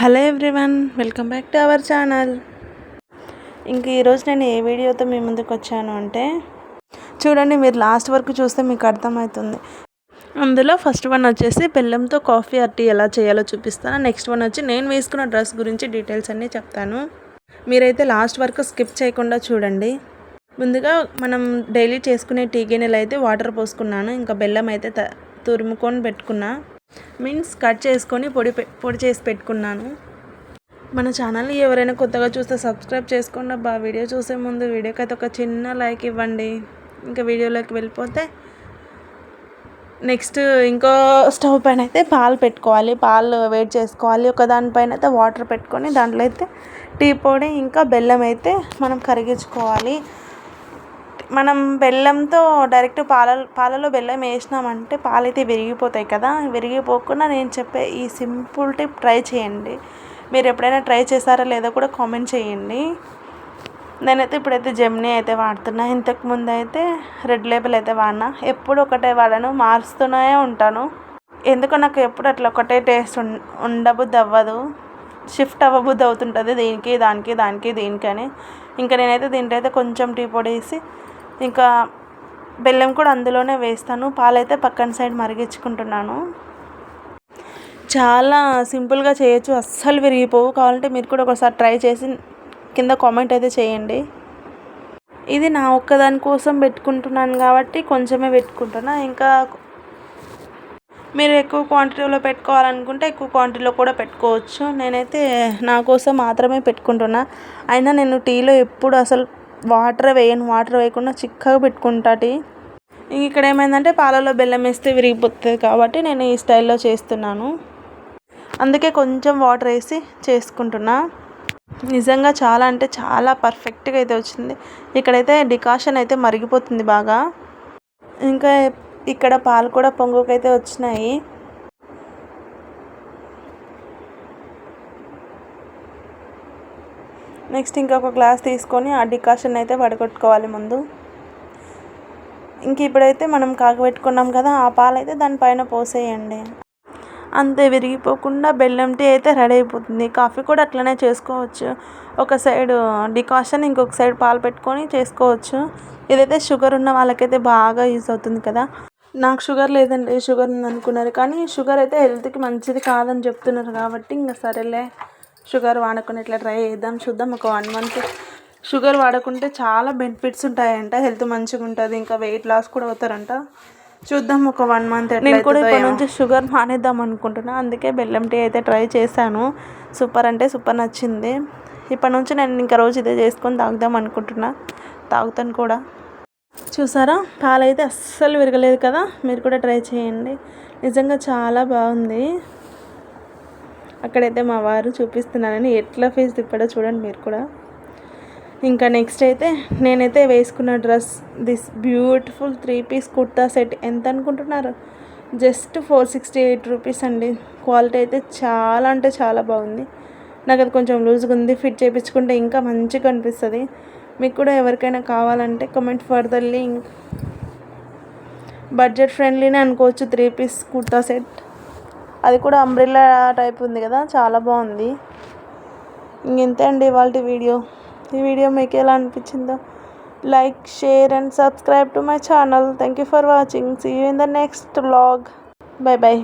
Hello everyone, welcome back to our channel. ఇంక ఈరోజు నేను ఏ వీడియోతో మీ ముందుకు వచ్చాను అంటే చూడండి, మీరు లాస్ట్ వరకు చూస్తే మీకు అర్థమవుతుంది. అందులో ఫస్ట్ వన్ వచ్చేసి బెల్లంతో కాఫీ ఆర్ టీ ఎలా చేయాలో చూపిస్తాను. నెక్స్ట్ వన్ వచ్చి నేను వేసుకున్న డ్రెస్ గురించి డీటెయిల్స్ అన్నీ చెప్తాను. మీరైతే లాస్ట్ వరకు స్కిప్ చేయకుండా చూడండి. ముందుగా మనం డైలీ చేసుకునే టీ గిన్నెలు అయితే వాటర్ పోసుకున్నాను. ఇంకా బెల్లం అయితే తురుముకొని పెట్టుకున్నా, మీన్స్ కట్ చేసుకొని పొడి చేసి పెట్టుకున్నాను. మన ఛానల్ని ఎవరైనా కొత్తగా చూస్తే సబ్స్క్రైబ్ చేసుకోండి అబ్బా. వీడియో చూసే ముందు వీడియోకి అయితే ఒక చిన్న లైక్ ఇవ్వండి. ఇంకా వీడియోలోకి వెళ్ళిపోతే నెక్స్ట్ ఇంకో స్టవ్ పైన అయితే పాలు పెట్టుకోవాలి. పాలు వేడి చేసుకోవాలి. ఒక దానిపైన అయితే వాటర్ పెట్టుకొని దాంట్లో అయితే టీ పొడి ఇంకా బెల్లం అయితే మనం కరిగించుకోవాలి. మనం బెల్లంతో డైరెక్ట్ పాలలో బెల్లం వేసినామంటే పాలైతే విరిగిపోతాయి కదా. విరిగిపోకుండా నేను చెప్పే ఈ సింపుల్ టిప్ ట్రై చేయండి. మీరు ఎప్పుడైనా ట్రై చేశారా లేదో కూడా కామెంట్ చేయండి. నేనైతే ఇప్పుడైతే జెమినీ అయితే వాడుతున్నా. ఇంతకుముందు అయితే రెడ్ లేబుల్ అయితే వాడినా. ఎప్పుడు ఒకటే వాడను, మారుస్తూనే ఉంటాను. ఎందుకో నాకు ఎప్పుడు అట్లా ఒకటే టేస్ట్ ఉండబుద్ధి అవ్వదు. షిఫ్ట్ అవ్వబుద్ధి అవుతుంటుంది దానికి దీనికని. ఇంకా నేనైతే దీంట్లో అయితే కొంచెం టీ పొడి వేసి ఇంకా బెల్లం కూడా అందులోనే వేస్తాను. పాలైతే పక్కన సైడ్ మరిగించుకుంటున్నాను. చాలా సింపుల్గా చేయొచ్చు, అస్సలు విరిగిపోవు. కావాలంటే మీరు కూడా ఒకసారి ట్రై చేసి కింద కామెంట్ అయితే చేయండి. ఇది నా ఒక్కదాని కోసం పెట్టుకుంటున్నాను కాబట్టి కొంచెమే పెట్టుకుంటున్నా. ఇంకా మీరు ఎక్కువ క్వాంటిటీలో పెట్టుకోవాలనుకుంటే ఎక్కువ క్వాంటిటీలో కూడా పెట్టుకోవచ్చు. నేనైతే నా కోసం మాత్రమే పెట్టుకుంటున్నా. అయినా నేను టీలో ఎప్పుడు అసలు వాటర్ వేయకుండా చిక్కగా పెట్టుకుంటా టీ. ఇక్కడ ఏమైందంటే పాలలో బెల్లం వేస్తే విరిగిపోతుంది కాబట్టి నేను ఈ స్టైల్లో చేస్తున్నాను. అందుకే కొంచెం వాటర్ వేసి చేసుకుంటున్నా. నిజంగా చాలా అంటే చాలా పర్ఫెక్ట్గా అయితే వచ్చింది. ఇక్కడైతే డికాషన్ అయితే మరిగిపోతుంది బాగా. ఇంకా ఇక్కడ పాలు కూడా పొంగుకైతే వచ్చినాయి. నెక్స్ట్ ఇంకొక గ్లాస్ తీసుకొని ఆ డికాషన్ అయితే వడగొట్టుకోవాలి ముందు. ఇంక ఇప్పుడైతే మనం కాగబెట్టుకున్నాం కదా, ఆ పాలు అయితే దానిపైన పోసేయండి. అంతే, విరిగిపోకుండా బెల్లం టీ అయితే రెడీ అయిపోతుంది. కాఫీ కూడా అట్లనే చేసుకోవచ్చు. ఒక సైడ్ డికాషన్, ఇంకొక సైడ్ పాలు పెట్టుకొని చేసుకోవచ్చు. ఇదైతే షుగర్ ఉన్న వాళ్ళకైతే బాగా యూజ్ అవుతుంది కదా. నాకు షుగర్ లేదండి, షుగర్ ఉంది అనుకున్నారు. కానీ షుగర్ అయితే హెల్త్కి మంచిది కాదని చెప్తున్నారు కాబట్టి ఇంకా సరేలే షుగర్ వాడకుండా ఇట్లా ట్రై చేద్దాం, చూద్దాం. ఒక 1 month షుగర్ వాడకుంటే చాలా బెనిఫిట్స్ ఉంటాయంట. హెల్త్ మంచిగా ఉంటుంది, ఇంకా వెయిట్ లాస్ కూడా అవుతారంట. చూద్దాం ఒక 1 month. నేను కూడా ఇప్పటి నుంచి షుగర్ మానేద్దాం అనుకుంటున్నా. అందుకే బెల్లం టీ అయితే ట్రై చేశాను. సూపర్ అంటే సూపర్ నచ్చింది. ఇప్పటి నుంచి నేను ఇంకా రోజు ఇదే చేసుకొని తాగుదాం అనుకుంటున్నా. తాగుతాను కూడా. చూసారా, పాలైతే అస్సలు విరగలేదు కదా. మీరు కూడా ట్రై చేయండి. నిజంగా చాలా బాగుంది. అక్కడైతే మా వారు చూపిస్తున్నానని ఎట్లా ఫేస్ తిప్పాడో చూడండి మీరు కూడా. ఇంకా నెక్స్ట్ అయితే నేనైతే వేసుకున్న dress, this beautiful 3-piece kurta set ఎంత అనుకుంటున్నారు? జస్ట్ 468 రూపీస్ అండి. క్వాలిటీ అయితే చాలా అంటే చాలా బాగుంది. నాకు అది కొంచెం లూజ్గా ఉంది. ఫిట్ చేయించుకుంటే ఇంకా మంచిగా అనిపిస్తుంది. మీకు కూడా ఎవరికైనా కావాలంటే comment for the link. Budget ఫ్రెండ్లీనే అనుకోవచ్చు. 3-piece కుర్తా సెట్, అది కూడా అంబ్రెల్లా టైప్ ఉంది కదా, చాలా బాగుంది. ఇంతే అండి ఇవాళ వీడియో. ఈ వీడియో మీకు ఎలా అనిపించిందో like, share and subscribe to my channel. Thank you for watching. See you in the next vlog. Bye by.